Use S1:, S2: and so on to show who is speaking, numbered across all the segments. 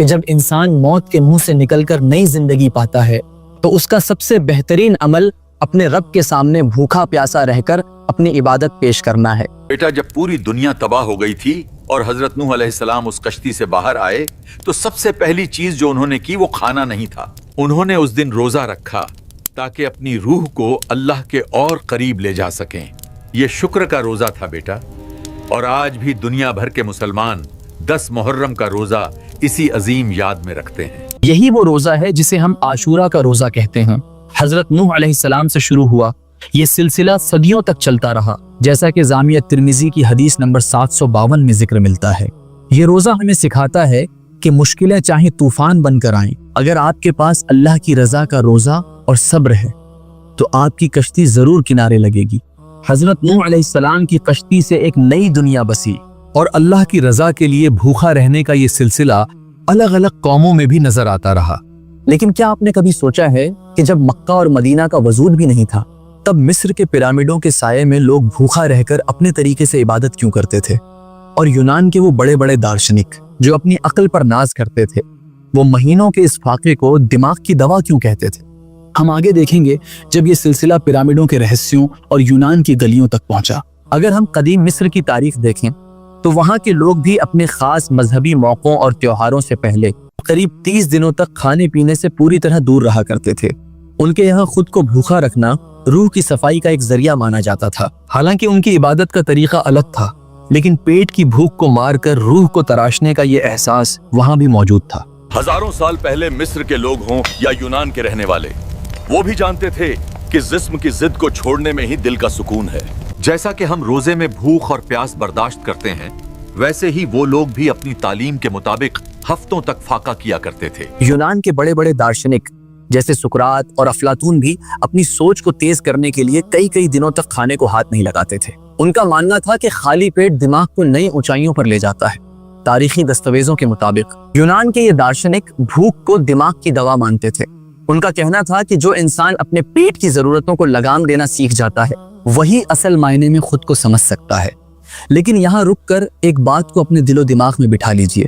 S1: کہ جب انسان موت کے منہ سے نکل کر نئی زندگی پاتا ہے تو اس کا سب سے بہترین عمل اپنے رب کے سامنے بھوکا پیاسا رہ کر اپنی عبادت پیش کرنا ہے۔
S2: بیٹا، جب پوری دنیا تباہ ہو گئی تھی اور حضرت نوح علیہ السلام اس کشتی سے باہر آئے تو سب سے پہلی چیز جو انہوں نے کی وہ کھانا نہیں تھا۔ انہوں نے اس دن روزہ رکھا تاکہ اپنی روح کو اللہ کے اور قریب لے جا سکیں۔ یہ شکر کا روزہ تھا بیٹا، اور آج بھی دنیا بھر کے مسلمان 10 محرم کا روزہ اسی عظیم یاد میں رکھتے ہیں۔
S1: یہی وہ روزہ ہے جسے ہم عاشورہ کا روزہ کہتے ہیں۔ حضرت نوح علیہ السلام سے شروع ہوا، یہ سلسلہ صدیوں تک چلتا رہا، جیسا کہ جامع ترمذی کی حدیث نمبر 752 میں ذکر ملتا ہے۔ یہ روزہ ہمیں سکھاتا ہے کہ مشکلیں چاہے طوفان بن کر آئیں، اگر آپ کے پاس اللہ کی رضا کا روزہ اور صبر ہے تو آپ کی کشتی ضرور کنارے لگے گی۔ حضرت نوح علیہ السلام کی کشتی سے ایک نئی دنیا بسی،
S3: اور اللہ کی رضا کے لیے بھوکا رہنے کا یہ سلسلہ الگ الگ قوموں میں بھی نظر آتا رہا۔
S1: لیکن کیا آپ نے کبھی سوچا ہے کہ جب مکہ اور مدینہ کا وجود بھی نہیں تھا
S3: تب مصر کے پیرامڈوں کے سائے میں لوگ بھوکا رہ کر اپنے طریقے سے عبادت کیوں کرتے تھے؟ اور یونان کے وہ بڑے بڑے دارشنک جو اپنی عقل پر ناز کرتے تھے، وہ مہینوں کے اس فاقے کو دماغ کی دوا کیوں کہتے تھے؟
S1: ہم آگے دیکھیں گے جب یہ سلسلہ پیرامڈوں کے رہسیوں اور یونان کی گلیوں تک پہنچا۔
S3: اگر ہم قدیم مصر کی تاریخ دیکھیں تو وہاں کے لوگ بھی اپنے خاص مذہبی موقعوں اور تیوہاروں سے پہلے قریب 30 دنوں تک کھانے پینے سے پوری طرح دور رہا کرتے تھے۔ ان کے یہاں خود کو بھوکا رکھنا روح کی صفائی کا ایک ذریعہ مانا جاتا تھا۔ حالانکہ ان کی عبادت کا طریقہ الگ تھا، لیکن پیٹ کی بھوک کو مار کر روح کو تراشنے کا یہ احساس وہاں بھی موجود تھا۔
S2: ہزاروں سال پہلے مصر کے لوگ ہوں یا یونان کے رہنے والے، وہ بھی جانتے تھے کہ جسم کی ضد کو چھوڑنے میں ہی دل کا سکون ہے۔ جیسا کہ ہم روزے میں بھوک اور پیاس برداشت کرتے ہیں، ویسے ہی وہ لوگ بھی اپنی تعلیم کے مطابق ہفتوں تک فاقہ کیا کرتے تھے۔
S3: یونان کے بڑے بڑے دارشنک جیسے سقراط اور افلاطون بھی اپنی سوچ کو تیز کرنے کے لیے کئی دنوں تک کھانے کو ہاتھ نہیں لگاتے تھے۔ ان کا ماننا تھا کہ خالی پیٹ دماغ کو نئی اونچائیوں پر لے جاتا ہے۔ تاریخی دستاویزوں کے مطابق یونان کے یہ دارشنک بھوک کو دماغ کی دوا مانتے تھے۔ ان کا کہنا تھا کہ جو انسان اپنے پیٹ کی ضرورتوں کو لگام دینا سیکھ جاتا ہے وہی اصل معنی میں خود کو سمجھ سکتا ہے۔ لیکن یہاں رک کر ایک بات کو اپنے دل و دماغ میں بٹھا لیجئے،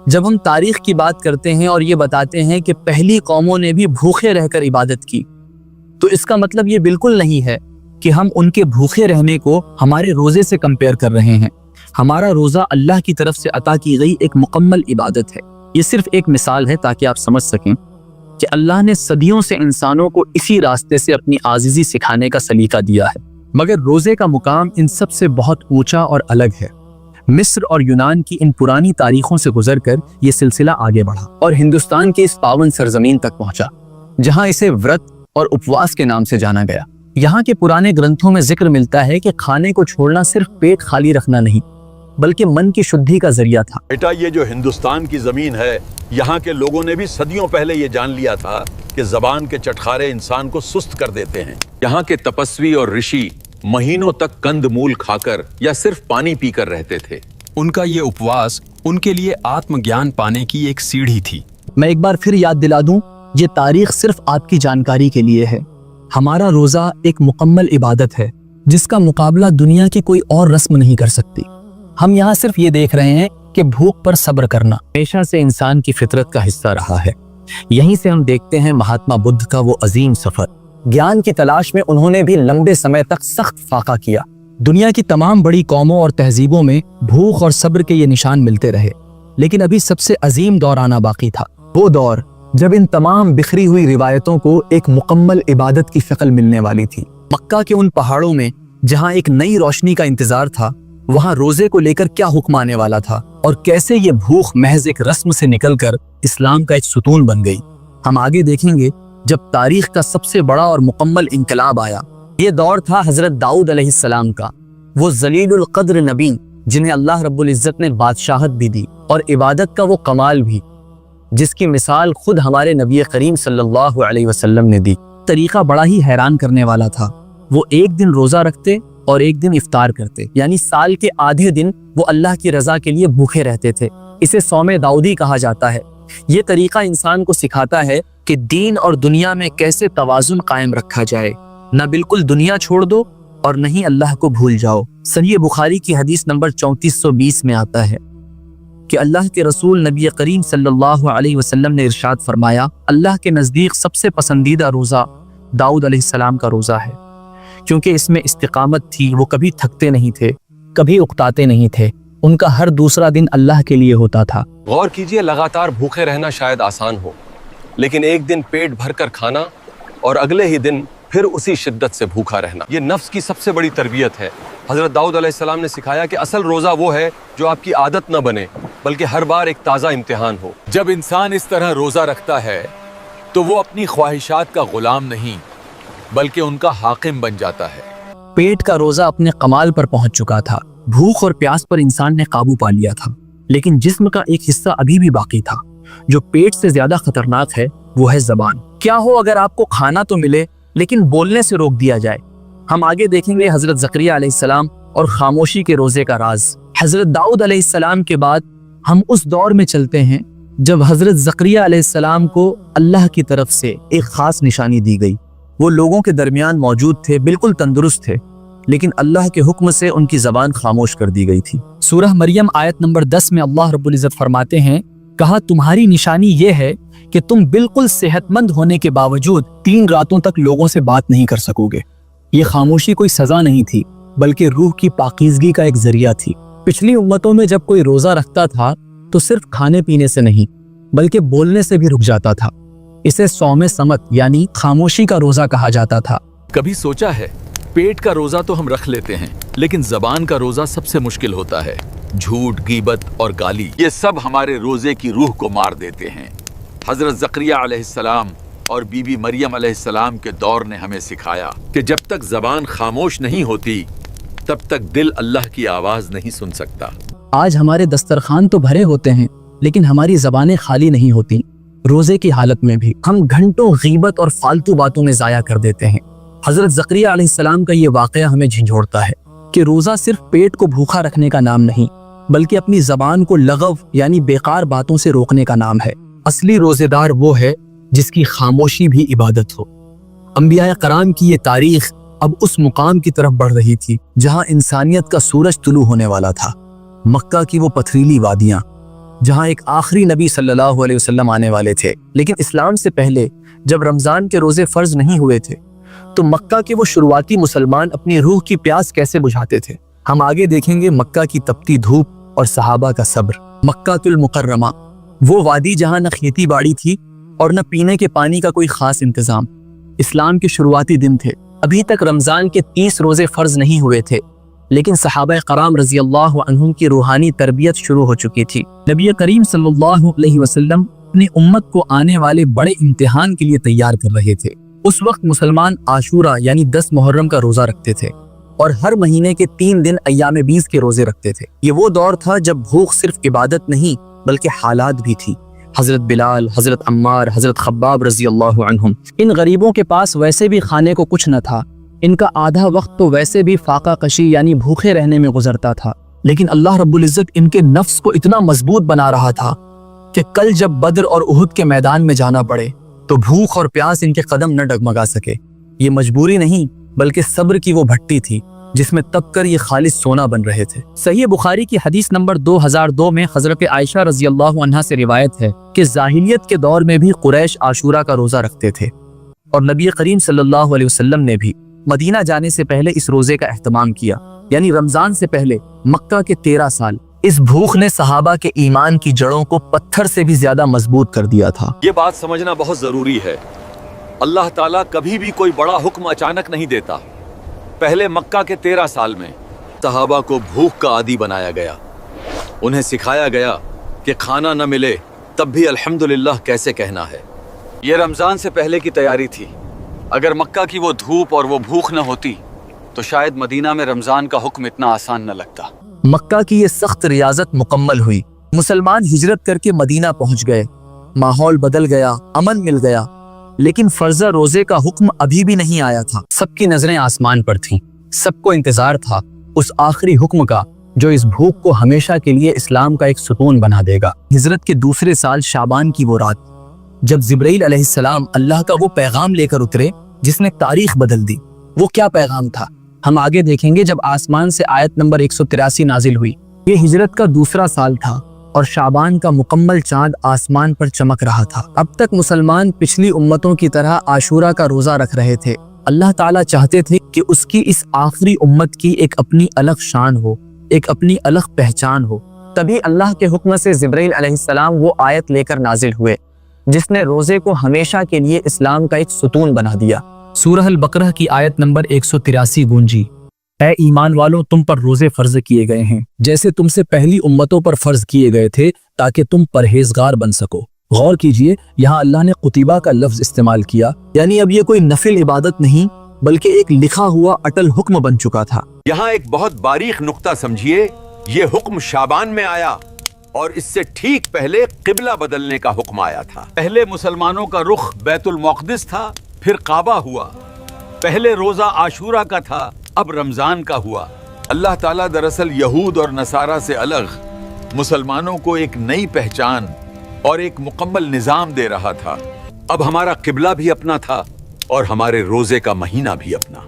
S3: جب ہم تاریخ کی بات کرتے ہیں اور یہ بتاتے ہیں کہ پہلی قوموں نے بھی بھوکے رہ کر عبادت کی، تو اس کا مطلب یہ بالکل نہیں ہے کہ ہم ان کے بھوکے رہنے کو ہمارے روزے سے کمپیئر کر رہے ہیں۔ ہمارا روزہ اللہ کی طرف سے عطا کی گئی ایک مکمل عبادت ہے۔ یہ صرف ایک مثال ہے تاکہ آپ سمجھ سکیں کہ اللہ نے صدیوں سے انسانوں کو اسی راستے سے اپنی عاجزی سکھانے کا سلیقہ دیا ہے، مگر روزے کا مقام ان سب سے بہت اونچا اور الگ ہے۔ مصر اور یونان کی ان پرانی تاریخوں سے گزر کر یہ سلسلہ آگے بڑھا اور ہندوستان کی اس پاون سرزمین تک پہنچا، جہاں اسے ورت اور اپواس کے نام سے جانا گیا۔ یہاں کے پرانے گرنتھوں میں ذکر ملتا ہے کہ کھانے کو چھوڑنا صرف پیٹ خالی رکھنا نہیں بلکہ من کی شدھی کا ذریعہ تھا۔
S2: بیٹا، یہ جو ہندوستان کی زمین ہے، یہاں کے لوگوں نے بھی صدیوں پہلے یہ جان لیا تھا کہ زبان کے چٹخارے انسان کو سست کر دیتے ہیں۔ یہاں کے تپسوی اور رشی مہینوں تک کند مول کھا کر یا صرف پانی پی کر رہتے تھے۔
S4: ان کا یہ اپواس ان کے لیے آتم گیان پانے کی ایک سیڑھی تھی۔
S1: میں ایک بار پھر یاد دلا دوں، یہ تاریخ صرف آپ کی جانکاری کے لیے ہے۔ ہمارا روزہ ایک مکمل عبادت ہے جس کا مقابلہ دنیا کی کوئی اور رسم نہیں کر سکتی۔ ہم یہاں صرف یہ دیکھ رہے ہیں کہ بھوک پر صبر کرنا
S3: ہمیشہ سے انسان کی فطرت کا حصہ رہا ہے۔ یہیں سے ہم دیکھتے ہیں مہاتما بدھ کا وہ عظیم سفر۔
S1: گیان کی تلاش میں انہوں نے بھی لمبے سمے تک سخت فاقہ کیا۔ دنیا کی تمام بڑی قوموں اور تہذیبوں میں بھوک اور صبر کے یہ نشان ملتے رہے، لیکن ابھی سب سے عظیم دور آنا باقی تھا، وہ دور جب ان تمام بکھری ہوئی روایتوں کو ایک مکمل عبادت کی شکل ملنے والی تھی۔
S3: مکہ کے ان پہاڑوں میں جہاں ایک نئی روشنی کا انتظار تھا، وہاں روزے کو لے کر کیا حکم آنے والا تھا اور کیسے یہ بھوک محض ایک رسم سے نکل کر اسلام کا ایک ستون بن گئی۔ ہم آگے دیکھیں گے جب تاریخ کا سب سے بڑا اور مکمل انقلاب آیا۔ یہ دور تھا حضرت داؤد علیہ السلام کا، وہ ذلیل القدر نبی جنہیں اللہ رب العزت نے بادشاہت بھی دی اور عبادت کا وہ کمال بھی جس کی مثال خود ہمارے نبی کریم صلی اللہ علیہ وسلم نے دی۔ طریقہ بڑا ہی حیران کرنے والا تھا۔ وہ ایک دن روزہ رکھتے اور ایک دن افطار کرتے، یعنی سال کے آدھے دن وہ اللہ کی رضا کے لیے بھوکے رہتے تھے۔ اسے صوم داؤدی کہا جاتا ہے۔ یہ طریقہ انسان کو سکھاتا ہے کہ دین اور دنیا میں کیسے توازن قائم رکھا جائے، نہ بالکل دنیا چھوڑ دو اور نہیں اللہ کو بھول جاؤ۔ صحیح بخاری کی حدیث نمبر 3420 میں آتا ہے کہ اللہ کے رسول نبی کریم صلی اللہ علیہ وسلم نے ارشاد فرمایا، اللہ کے نزدیک سب سے پسندیدہ روزہ داؤد علیہ السلام کا روزہ ہے، کیونکہ اس میں استقامت تھی، وہ کبھی تھکتے نہیں تھے، کبھی اکتاتے نہیں تھے، ان کا ہر دوسرا دن اللہ کے لیے ہوتا تھا۔
S5: غور کیجئے، لگاتار بھوکے رہنا شاید آسان ہو، لیکن ایک دن پیٹ بھر کر کھانا اور اگلے ہی دن پھر اسی شدت سے بھوکا رہنا، یہ نفس کی سب سے بڑی تربیت ہے۔ حضرت داؤد علیہ السلام نے سکھایا کہ اصل روزہ وہ ہے جو آپ کی عادت نہ بنے، بلکہ ہر بار ایک تازہ امتحان ہو۔
S2: جب انسان اس طرح روزہ رکھتا ہے تو وہ اپنی خواہشات کا غلام نہیں بلکہ ان کا حاکم بن جاتا ہے۔
S3: پیٹ کا روزہ اپنے کمال پر پہنچ چکا تھا، بھوک اور پیاس پر انسان نے قابو پا لیا تھا، لیکن جسم کا ایک حصہ ابھی بھی باقی تھا جو پیٹ سے زیادہ خطرناک ہے، وہ ہے زبان۔ کیا ہو اگر آپ کو کھانا تو ملے لیکن بولنے سے روک دیا جائے؟ ہم آگے دیکھیں گے حضرت زکریا علیہ السلام اور خاموشی کے روزے کا راز۔ حضرت داؤد علیہ السلام کے بعد ہم اس دور میں چلتے ہیں جب حضرت زکریا علیہ السلام کو اللہ کی طرف سے ایک خاص نشانی دی گئی۔ وہ لوگوں کے درمیان موجود تھے، بالکل تندرست تھے، لیکن اللہ کے حکم سے ان کی زبان خاموش کر دی گئی تھی۔ سورہ مریم آیت نمبر 10 میں اللہ رب العزت فرماتے ہیں، کہا تمہاری نشانی یہ ہے کہ تم بالکل صحت مند ہونے کے باوجود 3 راتوں تک لوگوں سے بات نہیں کر سکو گے۔ یہ خاموشی کوئی سزا نہیں تھی بلکہ روح کی پاکیزگی کا ایک ذریعہ تھی۔ پچھلی امتوں میں جب کوئی روزہ رکھتا تھا تو صرف کھانے پینے سے نہیں بلکہ بولنے سے بھی رک جاتا تھا۔ اسے صوم صمت یعنی خاموشی کا روزہ کہا جاتا تھا۔
S2: کبھی سوچا ہے پیٹ کا روزہ تو ہم رکھ لیتے ہیں لیکن زبان کا روزہ سب سے مشکل ہوتا ہے۔ جھوٹ، غیبت اور گالی، یہ سب ہمارے روزے کی روح کو مار دیتے ہیں۔ حضرت زکریا علیہ السلام اور بی بی مریم علیہ السلام کے دور نے ہمیں سکھایا کہ جب تک زبان خاموش نہیں ہوتی تب تک دل اللہ کی آواز نہیں سن سکتا۔
S3: آج ہمارے دسترخوان تو بھرے ہوتے ہیں لیکن ہماری زبانیں خالی نہیں ہوتی۔ روزے کی حالت میں بھی ہم گھنٹوں غیبت اور فالتو باتوں میں ضائع کر دیتے ہیں۔ حضرت زکریا علیہ السلام کا یہ واقعہ ہمیں جھنجھوڑتا ہے کہ روزہ صرف پیٹ کو بھوکا رکھنے کا نام نہیں بلکہ اپنی زبان کو لغو یعنی بیکار باتوں سے روکنے کا نام ہے۔ اصلی روزے دار وہ ہے جس کی خاموشی بھی عبادت ہو۔ انبیاء کرام کی یہ تاریخ اب اس مقام کی طرف بڑھ رہی تھی جہاں انسانیت کا سورج طلوع ہونے والا تھا۔ مکہ کی وہ پتھریلی وادیاں جہاں ایک آخری نبی صلی اللہ علیہ وسلم آنے والے تھے، لیکن اسلام سے پہلے جب رمضان کے روزے فرض نہیں ہوئے تھے تو مکہ کے وہ شروعاتی مسلمان اپنی روح کی پیاس کیسے بجھاتے تھے۔ ہم آگے دیکھیں گے مکہ کی تپتی دھوپ اور صحابہ کا صبر۔ مکہ المکرمہ، وہ وادی جہاں نہ کھیتی باڑی تھی اور نہ پینے کے پانی کا کوئی خاص انتظام۔ اسلام کے شروعاتی دن تھے، ابھی تک رمضان کے 30 روزے فرض نہیں ہوئے تھے، لیکن صحابہ کرام رضی اللہ عنہم کی روحانی تربیت شروع ہو چکی تھی۔ نبی کریم صلی اللہ علیہ وسلم اپنی امت کو آنے والے بڑے امتحان کے لیے تیار کر رہے تھے۔ اس وقت مسلمان عاشورہ یعنی 10 محرم کا روزہ رکھتے تھے اور ہر مہینے کے 3 دن ایام 20 کے روزے رکھتے تھے۔ یہ وہ دور تھا جب بھوک صرف عبادت نہیں بلکہ حالات بھی تھی۔ حضرت بلال، حضرت عمار، حضرت خباب رضی اللہ عنہم، ان غریبوں کے پاس ویسے بھی کھانے کو کچھ نہ تھا، ان کا آدھا وقت تو ویسے بھی فاقہ کشی یعنی بھوکے رہنے میں گزرتا تھا، لیکن اللہ رب العزت ان کے نفس کو اتنا مضبوط بنا رہا تھا کہ کل جب بدر اور احد کے میدان میں جانا پڑے تو بھوک اور پیاس ان کے قدم نہ ڈگمگا سکے۔ یہ مجبوری نہیں بلکہ صبر کی وہ بھٹی تھی جس میں تپ کر یہ خالص سونا بن رہے تھے۔ صحیح بخاری کی حدیث نمبر 2002 میں حضرت عائشہ رضی اللہ عنہا سے روایت ہے کہ جاہلیت کے دور میں بھی قریش عاشورہ کا روزہ رکھتے تھے، اور نبی کریم صلی اللہ علیہ وسلم نے بھی مدینہ جانے سے پہلے اس روزے کا اہتمام کیا، یعنی رمضان سے پہلے مکہ کے 13 سال۔ اس بھوک نے صحابہ کے ایمان کی جڑوں کو پتھر سے بھی زیادہ مضبوط کر دیا تھا۔
S2: یہ بات سمجھنا بہت ضروری ہے، اللہ تعالیٰ کبھی بھی کوئی بڑا حکم اچانک نہیں دیتا۔ پہلے مکہ کے 13 سال میں صحابہ کو بھوک کا عادی بنایا گیا، انہیں سکھایا گیا کہ کھانا نہ ملے تب بھی الحمدللہ کیسے کہنا ہے۔ یہ رمضان سے پہلے کی تیاری تھی، اگر مکہ کی وہ دھوپ اور وہ بھوک نہ ہوتی تو شاید مدینہ میں رمضان کا حکم اتنا آسان نہ لگتا۔
S3: مکہ کی یہ سخت ریاضت مکمل ہوئی، مسلمان ہجرت کر کے مدینہ پہنچ گئے، ماحول بدل گیا، امن مل گیا، لیکن فرض روزے کا حکم ابھی بھی نہیں آیا تھا۔ سب کی نظریں آسمان پر تھیں، سب کو انتظار تھا اس آخری حکم کا جو اس بھوک کو ہمیشہ کے لیے اسلام کا ایک ستون بنا دے گا۔ ہجرت کے دوسرے سال شعبان کی وہ رات جب جبرائیل علیہ السلام اللہ کا وہ پیغام لے کر اترے جس نے تاریخ بدل دی، وہ کیا پیغام تھا ہم آگے دیکھیں گے۔ جب آسمان سے آیت نمبر 183 نازل ہوئی، یہ ہجرت کا دوسرا سال تھا
S1: اور شعبان کا مکمل چاند آسمان پر چمک رہا تھا۔ اب تک مسلمان پچھلی امتوں کی طرح عاشورہ کا روزہ رکھ رہے تھے۔ اللہ تعالیٰ چاہتے تھے کہ اس کی اس آخری امت کی ایک اپنی الگ شان ہو، ایک اپنی الگ پہچان ہو۔ تبھی اللہ کے حکم سے جبرائیل علیہ السلام وہ آیت لے کر نازل ہوئے جس نے روزے کو ہمیشہ کے لیے اسلام کا ایک ستون بنا دیا۔
S3: سورہ البقرہ کی آیت نمبر 183 گونجی، اے ایمان والوں، تم پر روزے فرض کیے گئے ہیں جیسے تم سے پہلی امتوں پر فرض کیے گئے تھے تاکہ تم پرہیزگار بن سکو۔ غور کیجئے، یہاں اللہ نے قطیبہ کا لفظ استعمال کیا، یعنی اب یہ کوئی نفل عبادت نہیں بلکہ ایک لکھا ہوا اٹل حکم بن چکا تھا۔
S2: یہاں ایک بہت باریک نقطہ سمجھیے، یہ حکم شعبان میں آیا اور اس سے ٹھیک پہلے قبلہ بدلنے کا حکم آیا تھا۔ پہلے مسلمانوں کا رخ بیت المقدس تھا، پھر کعبہ ہوا۔ پہلے روزہ عاشورہ کا تھا، اب رمضان کا ہوا۔ اللہ تعالیٰ دراصل یہود اور نصارہ سے الگ مسلمانوں کو ایک نئی پہچان اور ایک مکمل نظام دے رہا تھا۔ اب ہمارا قبلہ بھی اپنا تھا اور ہمارے روزے کا مہینہ بھی اپنا۔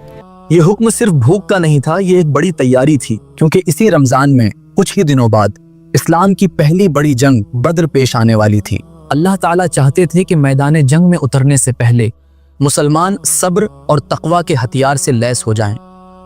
S1: یہ حکم صرف بھوک کا نہیں تھا، یہ ایک بڑی تیاری تھی، کیونکہ اسی رمضان میں کچھ ہی دنوں بعد اسلام کی پہلی بڑی جنگ بدر پیش آنے والی تھی۔ اللہ تعالیٰ چاہتے تھے کہ میدان جنگ میں اترنے سے پہلے مسلمان صبر اور تقوی کے ہتھیار سے لیس ہو جائیں۔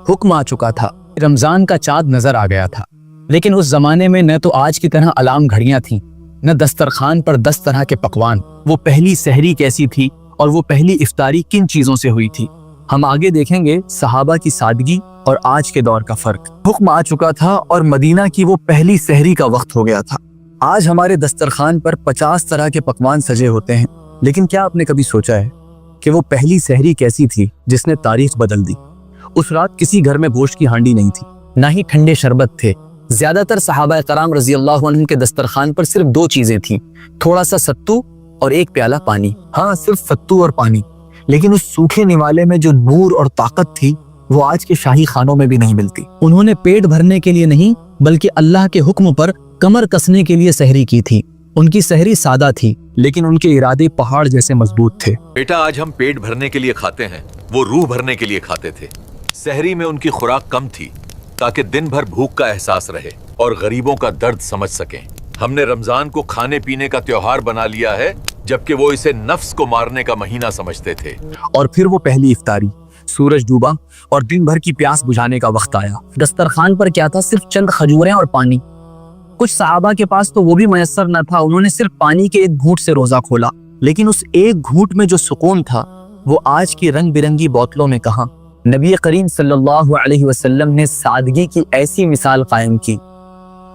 S1: حکم آ چکا تھا، رمضان کا چاند نظر آ گیا تھا، لیکن اس زمانے میں نہ تو آج کی طرح الارم گھڑیاں تھیں، نہ دسترخوان پر 10 طرح کے پکوان۔ وہ پہلی سحری کیسی تھی اور وہ پہلی افطاری کن چیزوں سے ہوئی تھی، ہم آگے دیکھیں گے۔ صحابہ کی سادگی اور آج کے دور کا فرق۔ حکم آ چکا تھا اور مدینہ کی وہ پہلی سحری کا وقت ہو گیا تھا۔ آج ہمارے دسترخوان پر 50 طرح کے پکوان سجے ہوتے ہیں، لیکن کیا آپ نے کبھی سوچا ہے کہ وہ پہلی سحری کیسی تھی جس نے تاریخ بدل دی؟ اس رات کسی گھر میں گوشت کی ہانڈی نہیں تھی، نہ ہی ٹھنڈے شربت تھے۔ زیادہ تر صحابہ کرام رضی اللہ عنہم کے دسترخوان پر صرف 2 چیزیں تھیں، تھوڑا سا ستو اور ایک پیالہ پانی۔ ہاں، صرف ستو اور پانی، لیکن اس سوکھے نوالے میں جو نور اور طاقت تھی وہ آج کے شاہی خانوں میں بھی نہیں ملتی۔ انہوں نے پیٹ بھرنے کے لیے نہیں بلکہ اللہ کے حکم پر کمر کسنے کے لیے سحری کی تھی۔ ان کی سحری سادہ تھی لیکن ان کے ارادے پہاڑ جیسے مضبوط تھے۔
S2: بیٹا، آج ہم پیٹ بھرنے کے لیے کھاتے ہیں، وہ روح بھرنے کے لیے کھاتے تھے۔ سحری میں ان کی خوراک کم تھی تاکہ دن بھر بھوک کا احساس رہے اور غریبوں کا درد سمجھ سکیں۔ ہم نے رمضان کو کھانے پینے کا تہوار بنا لیا ہے جبکہ وہ اسے نفس کو مارنے کا مہینہ سمجھتے تھے۔
S1: اور پھر وہ پہلی افطاری، سورج ڈوبا اور دن بھر کی پیاس بجھانے کا وقت آیا۔ دسترخوان پر کیا تھا؟ صرف چند کھجوریں اور پانی۔ کچھ صحابہ کے پاس تو وہ بھی میسر نہ تھا، انہوں نے صرف پانی کے ایک گھونٹ سے روزہ کھولا، لیکن اس ایک گھونٹ میں جو سکون تھا وہ آج کی رنگ برنگی بوتلوں میں کہاں۔ نبی کریم صلی اللہ علیہ وسلم نے سادگی کی ایسی مثال قائم کی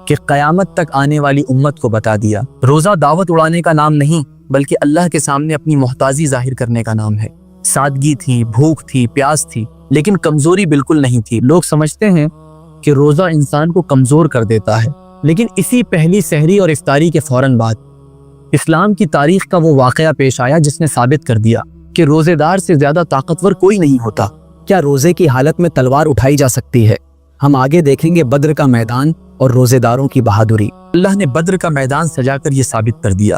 S1: کہ قیامت تک آنے والی امت کو بتا دیا، روزہ دعوت اڑانے کا نام نہیں بلکہ اللہ کے سامنے اپنی محتاجی ظاہر کرنے کا نام ہے۔ سادگی تھی، بھوک تھی، پیاس تھی، لیکن کمزوری بالکل نہیں تھی۔ لوگ سمجھتے ہیں کہ روزہ انسان کو کمزور کر دیتا ہے، لیکن اسی پہلی سحری اور افطاری کے فوراً بعد اسلام کی تاریخ کا وہ واقعہ پیش آیا جس نے ثابت کر دیا کہ روزے دار سے زیادہ طاقتور کوئی نہیں ہوتا۔ کیا روزے کی حالت میں تلوار اٹھائی جا سکتی ہے؟ ہم آگے دیکھیں گے بدر کا میدان اور روزے داروں کی بہادری۔ اللہ نے بدر کا میدان سجا کر یہ ثابت کر دیا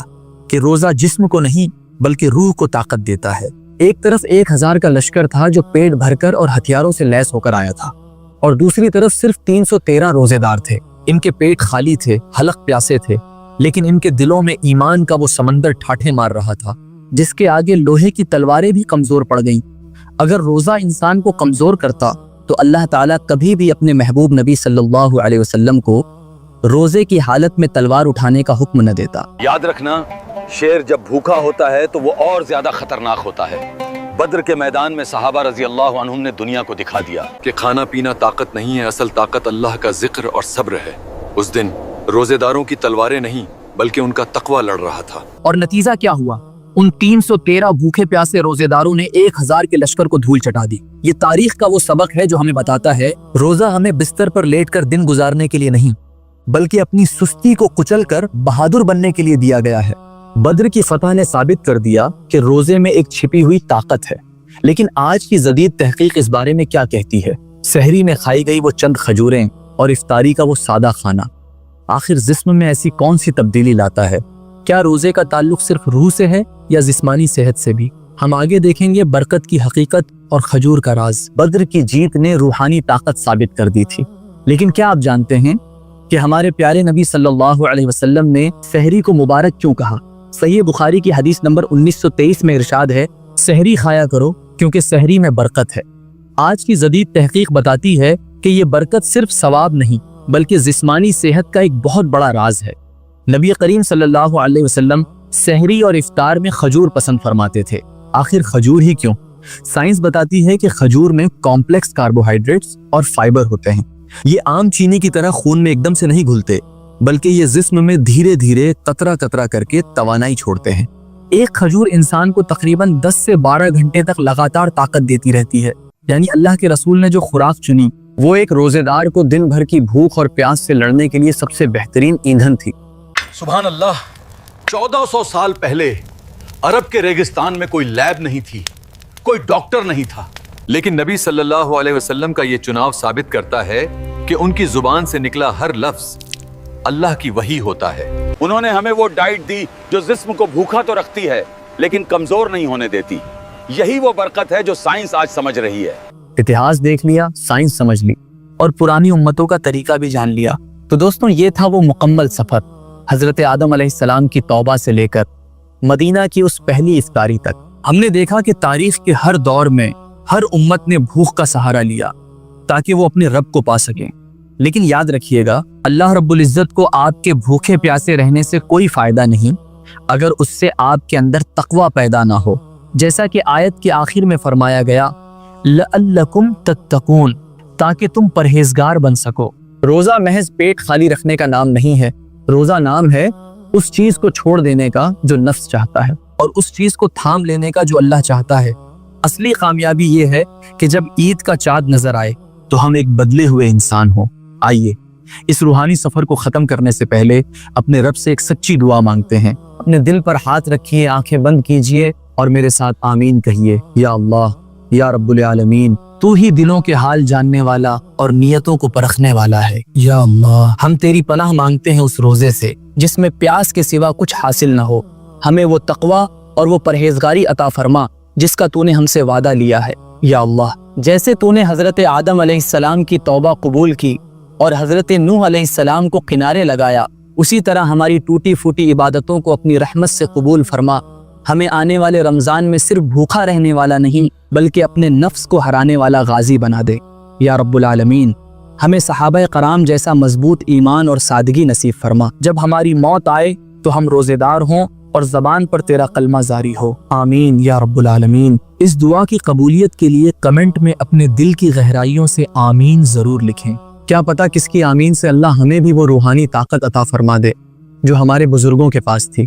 S1: کہ روزہ جسم کو نہیں بلکہ روح کو طاقت دیتا ہے۔ ایک طرف 1000 کا لشکر تھا جو پیٹ بھر کر اور ہتھیاروں سے لیس ہو کر آیا تھا، اور دوسری طرف صرف 313 روزے دار تھے۔ ان کے پیٹ خالی تھے، حلق پیاسے تھے، لیکن ان کے دلوں میں ایمان کا وہ سمندر ٹھاٹھے مار رہا تھا جس کے آگے لوہے کی تلواریں بھی کمزور پڑ گئیں۔ اگر روزہ انسان کو کمزور کرتا تو اللہ تعالیٰ کبھی بھی اپنے محبوب نبی صلی اللہ علیہ وسلم کو روزے کی حالت میں تلوار اٹھانے کا حکم نہ دیتا۔
S5: یاد رکھنا، شیر جب بھوکا ہوتا ہے تو وہ اور زیادہ خطرناک ہوتا ہے۔ بدر کے میدان میں صحابہ رضی اللہ عنہم نے دنیا کو دکھا دیا کہ کھانا پینا طاقت نہیں ہے، اصل طاقت اللہ کا ذکر اور صبر ہے۔ اس دن روزے داروں کی تلواریں نہیں بلکہ ان کا تقوی لڑ رہا تھا۔
S1: اور نتیجہ کیا ہوا؟ ان 313 بھوکے پیاسے روزے داروں نے 1000 کے لشکر کو دھول چٹا دی۔ یہ تاریخ کا وہ سبق ہے جو ہمیں بتاتا ہے روزہ ہمیں بستر پر لیٹ کر دن گزارنے کے لیے نہیں بلکہ اپنی سستی کو کچل کر بہادر بننے کے لیے دیا گیا ہے۔ بدر کی فتح نے ثابت کر دیا کہ روزے میں ایک چھپی ہوئی طاقت ہے، لیکن آج کی جدید تحقیق اس بارے میں کیا کہتی ہے؟ سحری میں کھائی گئی وہ چند کھجوریں اور افطاری کا وہ سادہ کھانا آخر جسم میں ایسی کون سی تبدیلی لاتا ہے؟ کیا روزے کا تعلق صرف روح سے ہے یا جسمانی صحت سے بھی؟ ہم آگے دیکھیں گے برکت کی حقیقت اور کھجور کا راز۔ بدر کی جیت نے روحانی طاقت ثابت کر دی تھی، لیکن کیا آپ جانتے ہیں کہ ہمارے پیارے نبی صلی اللہ علیہ وسلم نے سحری کو مبارک کیوں کہا۔ صحیح بخاری کی حدیث نمبر 1923 میں ارشاد ہے، سحری کھایا کرو کیونکہ سحری میں برکت ہے۔ آج کی جدید تحقیق بتاتی ہے کہ یہ برکت صرف ثواب نہیں بلکہ جسمانی صحت کا ایک بہت بڑا راز ہے۔ نبی کریم صلی اللہ علیہ وسلم سحری اور افطار میں کھجور پسند فرماتے تھے۔ آخر کھجور ہی کیوں؟ سائنس بتاتی ہے کہ کھجور میں کمپلیکس کاربوہائیڈریٹس اور فائبر ہوتے ہیں۔ یہ عام چینی کی طرح خون میں ایک دم سے نہیں گھلتے، بلکہ یہ جسم میں دھیرے دھیرے قطرہ قطرہ کر کے توانائی چھوڑتے ہیں۔ ایک کھجور انسان کو تقریباً 10 سے 12 گھنٹے تک لگاتار طاقت دیتی رہتی ہے۔ یعنی اللہ کے رسول نے جو خوراک چنی وہ ایک روزے دار کو دن بھر کی بھوک اور پیاس سے لڑنے کے لیے سب سے بہترین ایندھن تھی۔
S2: سبحان اللہ، 1400 سال پہلے عرب کے ریگستان میں کوئی لیب نہیں تھی، کوئی ڈاکٹر نہیں تھا، لیکن نبی صلی اللہ علیہ وسلم کا یہ چناؤ ثابت کرتا ہے کہ ان کی زبان سے نکلا ہر لفظ اللہ کی وحی ہوتا ہے۔
S6: انہوں نے ہمیں وہ ڈائٹ دی جو جسم کو بھوکا تو رکھتی ہے لیکن کمزور نہیں ہونے دیتی۔ یہی وہ برکت ہے جو سائنس آج سمجھ رہی ہے۔
S1: اتہاس دیکھ لیا، سائنس سمجھ لی اور پرانی امتوں کا طریقہ بھی جان لیا۔ تو دوستوں، یہ تھا وہ مکمل سفر، حضرت آدم علیہ السلام کی توبہ سے لے کر مدینہ کی اس پہلی افطاری تک۔ ہم نے دیکھا کہ تاریخ کے ہر دور میں ہر امت نے بھوک کا سہارا لیا تاکہ وہ اپنے رب کو پا سکیں، لیکن یاد رکھیے گا اللہ رب العزت کو آپ کے بھوکے پیاسے رہنے سے کوئی فائدہ نہیں اگر اس سے آپ کے اندر تقوی پیدا نہ ہو، جیسا کہ آیت کے آخر میں فرمایا گیا لعلکم تتقون، تاکہ تم پرہیزگار بن سکو۔ روزہ محض پیٹ خالی رکھنے کا نام نہیں ہے، روزہ نام ہے اس چیز کو چھوڑ دینے کا جو نفس چاہتا ہے اور اس چیز کو تھام لینے کا جو اللہ چاہتا ہے۔ اصلی کامیابی یہ ہے کہ جب عید کا چاند نظر آئے تو ہم ایک بدلے ہوئے انسان ہوں۔ آئیے اس روحانی سفر کو ختم کرنے سے پہلے اپنے رب سے ایک سچی دعا مانگتے ہیں۔ اپنے دل پر ہاتھ رکھیے، آنکھیں بند کیجئے اور میرے ساتھ آمین کہیے۔ یا اللہ، یا رب العالمین، تو ہی دلوں کے حال جاننے والا اور نیتوں کو پرکھنے والا ہے۔ یا اللہ، ہم تیری پناہ مانگتے ہیں اس روزے سے جس میں پیاس کے سوا کچھ حاصل نہ ہو۔ ہمیں وہ تقوی اور وہ پرہیزگاری عطا فرما جس کا تو نے ہم سے وعدہ لیا ہے۔ یا اللہ، جیسے تو نے حضرت آدم علیہ السلام کی توبہ قبول کی اور حضرت نوح علیہ السلام کو کنارے لگایا، اسی طرح ہماری ٹوٹی پھوٹی عبادتوں کو اپنی رحمت سے قبول فرما۔ ہمیں آنے والے رمضان میں صرف بھوکا رہنے والا نہیں بلکہ اپنے نفس کو ہرانے والا غازی بنا دے۔ یا رب العالمین، ہمیں صحابہ کرام جیسا مضبوط ایمان اور سادگی نصیب فرما۔ جب ہماری موت آئے تو ہم روزے دار ہوں اور زبان پر تیرا کلمہ جاری ہو۔ آمین یا رب العالمین۔ اس دعا کی قبولیت کے لیے کمنٹ میں اپنے دل کی گہرائیوں سے آمین ضرور لکھیں۔ کیا پتہ کس کی آمین سے اللہ ہمیں بھی وہ روحانی طاقت عطا فرما دے جو ہمارے بزرگوں کے پاس تھی۔